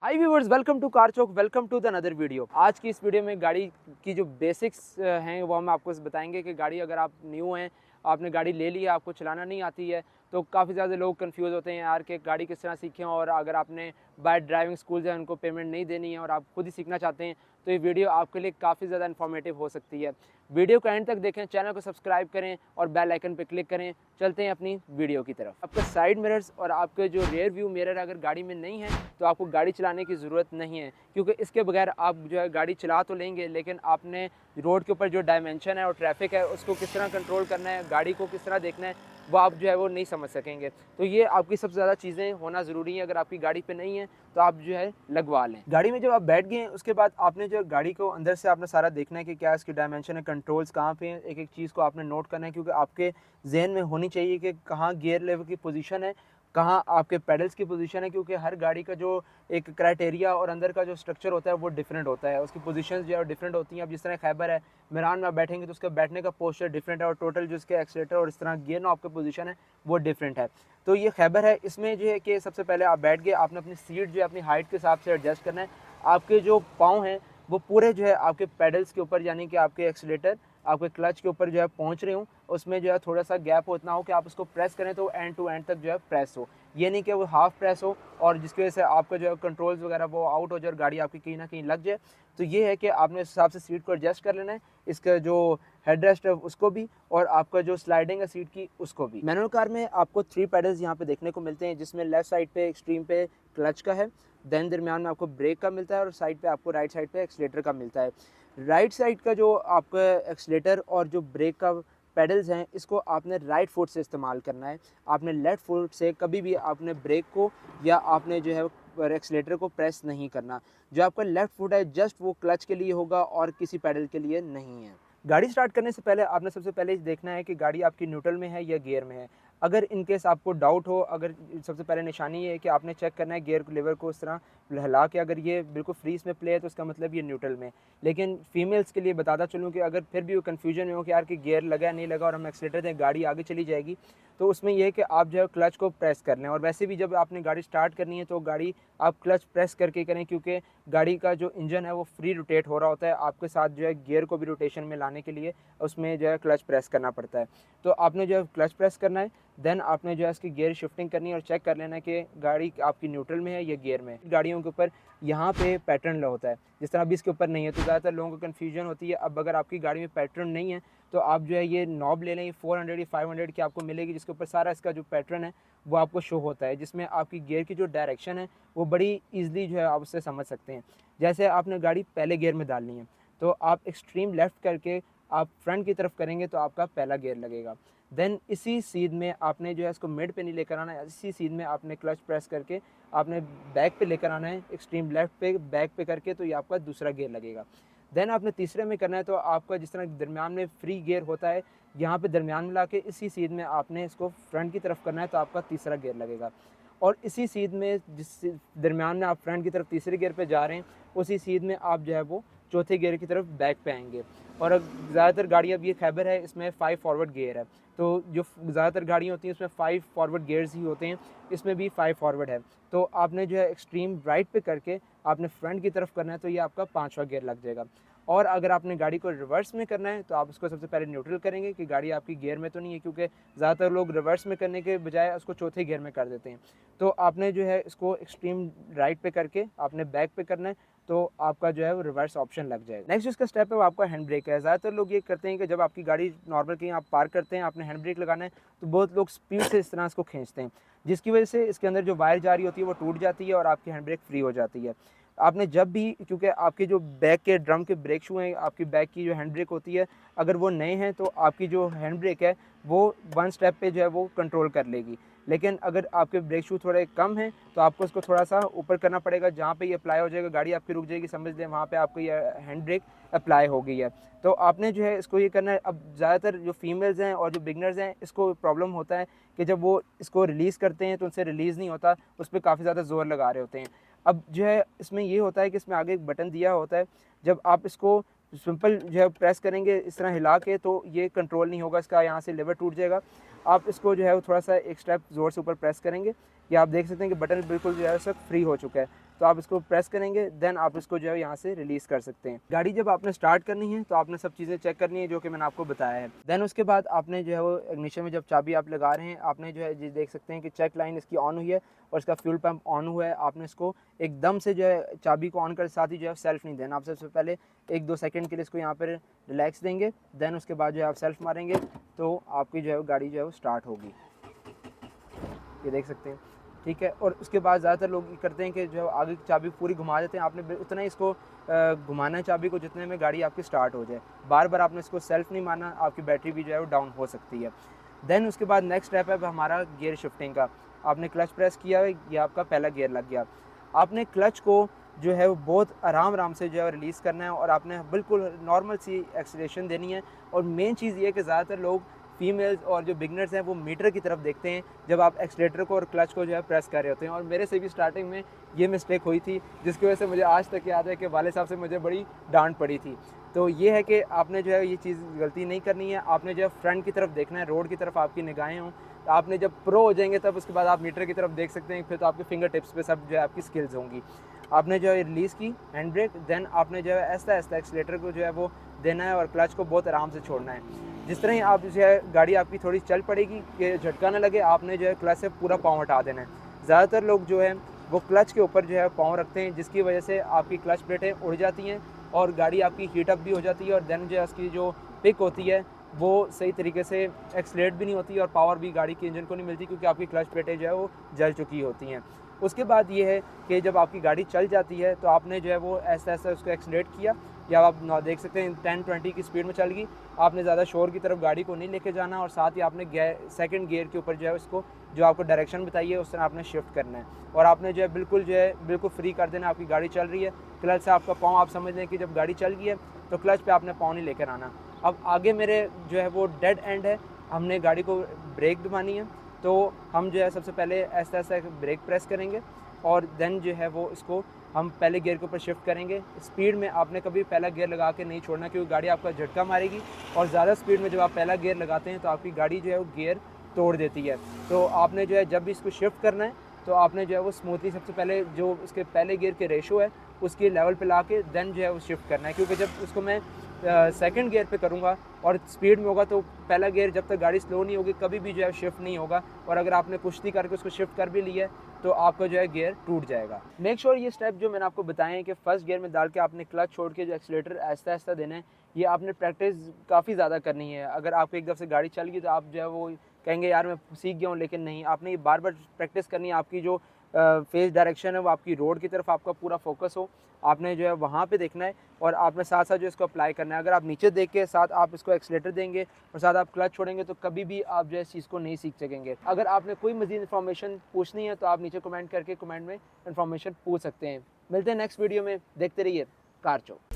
Hi viewers, welcome to Car Chowk, welcome to the another video. आज की इस video में गाड़ी की जो बेसिक्स हैं वो हम आपको बताएंगे कि गाड़ी अगर आप न्यू हैं, आपने गाड़ी ले ली है, आपको चलाना नहीं आती है तो काफ़ी ज़्यादा लोग कंफ्यूज होते हैं यार कि गाड़ी किस तरह सीखें। और अगर आपने बाय ड्राइविंग स्कूल जो है उनको पेमेंट नहीं देनी है और आप खुद ही सीखना चाहते हैं तो ये वीडियो आपके लिए काफ़ी ज़्यादा इन्फॉर्मेटिव हो सकती है। वीडियो को एंड तक देखें, चैनल को सब्सक्राइब करें और बेल आइकन पर क्लिक करें। चलते हैं अपनी वीडियो की तरफ। आपके साइड मिरर्स और आपके जो रियर व्यू मिरर अगर गाड़ी में नहीं है तो आपको गाड़ी चलाने की ज़रूरत नहीं है, क्योंकि इसके बगैर आप जो है गाड़ी चला तो लेंगे लेकिन आपने रोड के ऊपर जो डायमेंशन है और ट्रैफिक है उसको किस तरह कंट्रोल करना है, गाड़ी को किस तरह देखना है, वो आप जो है वो नहीं समझ सकेंगे। तो ये आपकी सबसे ज़्यादा चीज़ें होना ज़रूरी है। अगर आपकी गाड़ी पे नहीं है तो आप जो है लगवा लें। गाड़ी में जब आप बैठ गए हैं उसके बाद आपने जो गाड़ी को अंदर से आपने सारा देखना है कि क्या इसकी डायमेंशन है, कंट्रोल्स कहाँ पे हैं, एक एक चीज़ को आपने नोट करना है, क्योंकि आपके जहन में होनी चाहिए कि कहाँ गियर लेवल की पोजीशन है, कहाँ आपके पेडल्स की पोजीशन है, क्योंकि हर गाड़ी का जो एक क्राइटेरिया और अंदर का जो स्ट्रक्चर होता है वो डिफरेंट होता है, उसकी पोजीशंस जो है डिफरेंट होती हैं। अब जिस तरह खैबर है, मेरान में आप बैठेंगे तो उसका बैठने का पोस्चर डिफरेंट है और टोटल जो इसके एक्सीलेटर और इस तरह गियर नॉब की पोजीशन है वो डिफरेंट है। तो ये खैबर है, इसमें जो है कि सबसे पहले आप बैठ गए, आपने अपनी सीट जो है अपनी हाइट के हिसाब से एडजस्ट करना है। आपके जो पाँव हैं वो पूरे जो है आपके पेडल्स के ऊपर, यानी कि आपके एक्सीलेटर आपके क्लच के ऊपर जो है पहुंच रहे हूँ, उसमें जो है थोड़ा सा गैप उतना हो कि आप उसको प्रेस करें तो एंड टू एंड तक जो है प्रेस हो। ये नहीं कि वो हाफ प्रेस हो और जिसकी वजह से आपका जो है कंट्रोल्स वगैरह वो आउट हो जाए और गाड़ी आपकी कहीं ना कहीं लग जाए। तो ये है कि आपने उस हिसाब से सीट को एडजस्ट कर लेना है, इसका जो हेड रेस्ट है उसको भी और आपका जो स्लाइडिंग है सीट की उसको भी। मैनुअल कार में आपको 3 पेडल्स यहाँ पे देखने को मिलते हैं, जिसमें लेफ्ट साइड पे एक्सट्रीम पे क्लच का है, देन दरमियान में आपको ब्रेक का मिलता है और साइड पे आपको राइट साइड पे एक्सीलेटर का मिलता है। राइट साइड का जो आपका एक्सीलेटर और जो ब्रेक का पेडल्स हैं इसको आपने राइट फुट से इस्तेमाल करना है। आपने लेफ्ट फुट से कभी भी आपने ब्रेक को या आपने जो है एक्सीलेटर को प्रेस नहीं करना। जो आपका लेफ्ट फुट है जस्ट वो क्लच के लिए होगा और किसी पेडल के लिए नहीं है। गाड़ी स्टार्ट करने से पहले आपने सबसे पहले देखना है कि गाड़ी आपकी न्यूट्रल में है या गियर में है। अगर इनकेस आपको डाउट हो, अगर सबसे पहले निशानी ये है कि आपने चेक करना है गियर लीवर को इस तरह हिला के, अगर ये बिल्कुल फ्री इसमें प्ले है तो उसका मतलब ये न्यूट्रल में। लेकिन फीमेल्स के लिए बताता चलूँ कि अगर फिर भी वो कन्फ्यूजन में हो कि यार कि गियर लगा नहीं लगा और हम एक्सीलेटर दें गाड़ी आगे चली जाएगी, तो उसमें यह है कि आप जो है क्लच को प्रेस कर लें। और वैसे भी जब आपने गाड़ी स्टार्ट करनी है तो गाड़ी आप क्लच प्रेस करके करें, क्योंकि गाड़ी का जो इंजन है वो फ्री रोटेट हो रहा होता है, आपके साथ जो है गियर को भी रोटेशन में लाने के लिए उसमें जो है क्लच प्रेस करना पड़ता है। तो आपने जो है क्लच प्रेस करना है, देन आपने जो है इसकी गियर शिफ्टिंग करनी है और चेक कर लेना है कि गाड़ी आपकी न्यूट्रल में है या गियर में है। गाड़ियों के ऊपर यहाँ पे पैटर्न होता है, जिस तरह अभी इसके ऊपर नहीं है तो ज़्यादातर लोगों को कन्फ्यूजन होती है। अब अगर आपकी गाड़ी में पैटर्न नहीं है तो आप जो है ये नॉब ले लें, 400 या 500 की आपको मिलेगी, जिसके ऊपर सारा इसका जो पैटर्न है वो आपको शो होता है, जिसमें आपकी गियर की जो डायरेक्शन है वो बड़ी ईजिली जो है आप उससे समझ सकते हैं। जैसे आपने गाड़ी पहले गियर में डालनी है तो आप एक्सट्रीम लेफ़्ट करके आप फ्रंट की तरफ करेंगे तो आपका पहला गियर लगेगा। देन इसी सीध में आपने जो है इसको मिड पे नहीं लेकर आना है, इसी सीध में आपने क्लच प्रेस करके आपने बैक पे लेकर आना है, एक्सट्रीम लेफ्ट पे बैक पे करके, तो ये आपका दूसरा गियर लगेगा। देन आपने तीसरे में करना है तो आपका जिस तरह दरमियान में फ्री गियर होता है, यहाँ पे दरमियान में लाके इसी सीध में आपने इसको फ्रंट की तरफ करना है तो आपका तीसरा गियर लगेगा। और इसी सीध में जिस दरमियान में आप फ्रंट की तरफ तीसरे गियर पे जा रहे हैं, उसी सीध में आप जो है वो चौथे गियर की तरफ बैक पे आएंगे। और ज़्यादातर गाड़ियाँ, अब ये खैबर है इसमें 5 फॉरवर्ड गियर है, तो जो ज़्यादातर गाड़ियाँ होती हैं उसमें 5 फॉरवर्ड गियर्स ही होते हैं, इसमें भी 5 फॉरवर्ड है। तो आपने जो है एक्सट्रीम राइट पे करके आपने फ्रंट की तरफ करना है तो ये आपका 5वां गियर लग जाएगा। और अगर आपने गाड़ी को रिवर्स में करना है तो आप उसको सबसे पहले न्यूट्रल करेंगे कि गाड़ी आपकी गियर में तो नहीं है, क्योंकि ज़्यादातर लोग रिवर्स में करने के बजाय उसको चौथे गियर में कर देते हैं। तो आपने जो है इसको एक्सट्रीम राइट पे करके आपने बैक पे करना है तो आपका जो है वो रिवर्स ऑप्शन लग जाएगा। नेक्स्ट इसका स्टेप है वो आपका हैंड ब्रेक है। ज़्यादातर लोग ये करते हैं कि जब आपकी गाड़ी नॉर्मल कहीं आप पार्क करते हैं, आपने हैंड ब्रेक लगाना है तो बहुत लोग स्पीड से इस तरह इसको खींचते हैं, जिसकी वजह से इसके अंदर जो वायर जा रही होती है वो टूट जाती है और आपकी हैंड ब्रेक फ्री हो जाती है। आपने जब भी, क्योंकि आपके जो बैक के ड्रम के ब्रेक शू हैं, आपकी बैक की जो हैंड ब्रेक होती है, अगर वो नए हैं तो आपकी जो हैंड ब्रेक है वो 1 स्टेप पे जो है वो कंट्रोल कर लेगी। लेकिन अगर आपके ब्रेक शू थोड़े कम हैं तो आपको उसको थोड़ा सा ऊपर करना पड़ेगा, जहाँ पे ये अप्लाई हो जाएगा गाड़ी आपकी रुक जाएगी, समझ लें वहाँ पे आपको ये हैंड ब्रेक अप्लाई हो गई है। तो आपने जो है इसको ये करना है। अब ज़्यादातर जो फीमेल्स हैं और जो बिगनर्स हैं इसको प्रॉब्लम होता है कि जब वो इसको रिलीज़ करते हैं तो उनसे रिलीज़ नहीं होता, उस पर काफ़ी ज़्यादा ज़ोर लगा रहे होते हैं। अब जो है इसमें ये होता है कि इसमें आगे एक बटन दिया होता है, जब आप इसको सिंपल जो है प्रेस करेंगे इस तरह हिला के तो ये कंट्रोल नहीं होगा, इसका यहाँ से लीवर टूट जाएगा। आप इसको जो है वो थोड़ा सा एक स्टेप ज़ोर से ऊपर प्रेस करेंगे, ये आप देख सकते हैं कि बटन बिल्कुल जो है इस वक्त फ्री हो चुका है। तो आप इसको प्रेस करेंगे, देन आप इसको जो है यहाँ से रिलीज़ कर सकते हैं। गाड़ी जब आपने स्टार्ट करनी है तो आपने सब चीज़ें चेक करनी है जो कि मैंने आपको बताया है। देन उसके बाद आपने जो है वो इग्निशन में जब चाबी आप लगा रहे हैं, आपने जो है जी देख सकते हैं कि चेक लाइन इसकी ऑन हुई है और इसका फ्यूल पंप ऑन हुआ है। आपने इसको एकदम से जो है चाबी को ऑन कर साथ ही जो है सेल्फ नहीं देना। आप सबसे पहले 1-2 सेकंड के लिए इसको यहाँ पर रिलैक्स देंगे, देन उसके बाद जो है आप सेल्फ मारेंगे तो आपकी जो है गाड़ी जो है वो स्टार्ट होगी। ये देख सकते हैं, ठीक है। और उसके बाद ज़्यादातर लोग करते हैं कि जो आगे की चाबी पूरी घुमा देते हैं। आपने उतना ही इसको घुमाना है चाबी को जितने में गाड़ी आपकी स्टार्ट हो जाए। बार बार आपने इसको सेल्फ नहीं मारना, आपकी बैटरी भी जो है वो डाउन हो सकती है। देन उसके बाद नेक्स्ट स्टेप है हमारा गियर शिफ्टिंग का। आपने क्लच प्रेस किया है, ये आपका पहला गियर लग गया। आपने क्लच को जो है वो बहुत आराम से जो है रिलीज़ करना है और आपने बिल्कुल नॉर्मल सी एक्सीलरेशन देनी है। और मेन चीज़ ये है कि ज़्यादातर लोग फीमेल्स और जो बिगनर्स हैं वो मीटर की तरफ देखते हैं जब आप एक्सीलेटर को और क्लच को जो है प्रेस कर रहे होते हैं। और मेरे से भी स्टार्टिंग में ये मिस्टेक हुई थी, जिसकी वजह से मुझे आज तक याद है कि वाले साहब से मुझे बड़ी डांट पड़ी थी। तो ये है कि आपने जो है ये चीज़ गलती नहीं करनी है। आपने जो है फ्रंट की तरफ देखना है, रोड की तरफ आपकी निगाहें हों। तो आपने जब प्रो हो जाएंगे तब उसके बाद आप मीटर की तरफ देख सकते हैं, फिर तो आपके फिंगर टिप्स पे सब जो है आपकी स्किल्स होंगी। आपने जो है रिलीज़ की हैंड ब्रेक, देन आपने जो है ऐसा एक्सीलेटर को जो है वो देना है और क्लच को बहुत आराम से छोड़ना है। जिस तरह ही आप जो है गाड़ी आपकी थोड़ी चल पड़ेगी कि झटका ना लगे, आपने जो है क्लच से पूरा पाँव हटा देना है। ज़्यादातर लोग जो है वो क्लच के ऊपर जो है पाँव रखते हैं, जिसकी वजह से आपकी क्लच प्लेटें उड़ जाती हैं और गाड़ी आपकी हीट अप भी हो जाती है और देन जो है उसकी जो पिक होती है वो सही तरीके से एक्सलेट भी नहीं होती और पावर भी गाड़ी के इंजन को नहीं मिलती, क्योंकि आपकी क्लच प्लेटें जो है वो जल चुकी होती हैं। उसके बाद ये है कि जब आपकी गाड़ी चल जाती है तो आपने जो है वो ऐसा उसको एक्सलेट किया, या आप देख सकते हैं 10-20 की स्पीड में चल गई। आपने ज़्यादा शोर की तरफ गाड़ी को नहीं लेके जाना और साथ ही आपने सेकंड गियर के ऊपर जो है उसको जो आपको डायरेक्शन बताइए उस तरह आपने शिफ्ट करना है और आपने जो है बिल्कुल फ्री कर देना। आपकी गाड़ी चल रही है, क्लच से आपका पाँव, आप समझ लें कि जब गाड़ी चल गई है तो क्लच पे आपने पाँव नहीं लेकर आना। अब आगे मेरे जो है वो डेड एंड है, हमने गाड़ी को ब्रेक दबानी है। तो हम जो है सबसे पहले ऐसा ब्रेक प्रेस करेंगे और देन जो है वो इसको हम पहले गियर के ऊपर शिफ्ट करेंगे। स्पीड में आपने कभी पहला गियर लगा के नहीं छोड़ना, क्योंकि गाड़ी आपका झटका मारेगी और ज़्यादा स्पीड में जब आप पहला गियर लगाते हैं तो आपकी गाड़ी जो है वो गियर तोड़ देती है। तो आपने जो है जब भी इसको शिफ्ट करना है तो आपने जो है वो स्मूथली सबसे पहले जो उसके पहले गियर के रेशो है उसके लेवल पे ला के देन जो है वो शिफ्ट करना है, क्योंकि जब उसको मैं सेकंड गियर पे करूँगा और स्पीड में होगा तो पहला गियर जब तक गाड़ी स्लो नहीं होगी कभी भी जो है शिफ्ट नहीं होगा, और अगर आपने कुश्ती करके उसको शिफ्ट कर भी लिया है तो आपका जो है गियर टूट जाएगा। मेक श्योर ये स्टेप जो मैंने आपको बताए हैं कि फर्स्ट गियर में डाल के आपने क्लच छोड़ के जो एक्सीलेटर आहिस्ता देना है, ये आपने प्रैक्टिस काफ़ी ज़्यादा करनी है। अगर आपको एक दफ़े से गाड़ी चल गई तो आप जो है वो कहेंगे यार मैं सीख गया हूँ, लेकिन नहीं, आपने ये बार प्रैक्टिस करनी है। आपकी जो फेस डायरेक्शन है वो आपकी रोड की तरफ आपका पूरा फोकस हो, आपने जो है वहाँ पे देखना है और आपने साथ साथ जो इसको अप्लाई करना है। अगर आप नीचे देख के साथ आप इसको एक्सीलेटर देंगे और साथ आप क्लच छोड़ेंगे तो कभी भी आप जो है इस चीज़ को नहीं सीख सकेंगे। अगर आपने कोई मज़ीद इन्फॉर्मेशन पूछनी है तो आप नीचे कमेंट करके कमेंट में इन्फॉर्मेशन पूछ सकते हैं। मिलते हैं नेक्स्ट वीडियो में, देखते रहिए कार चौक।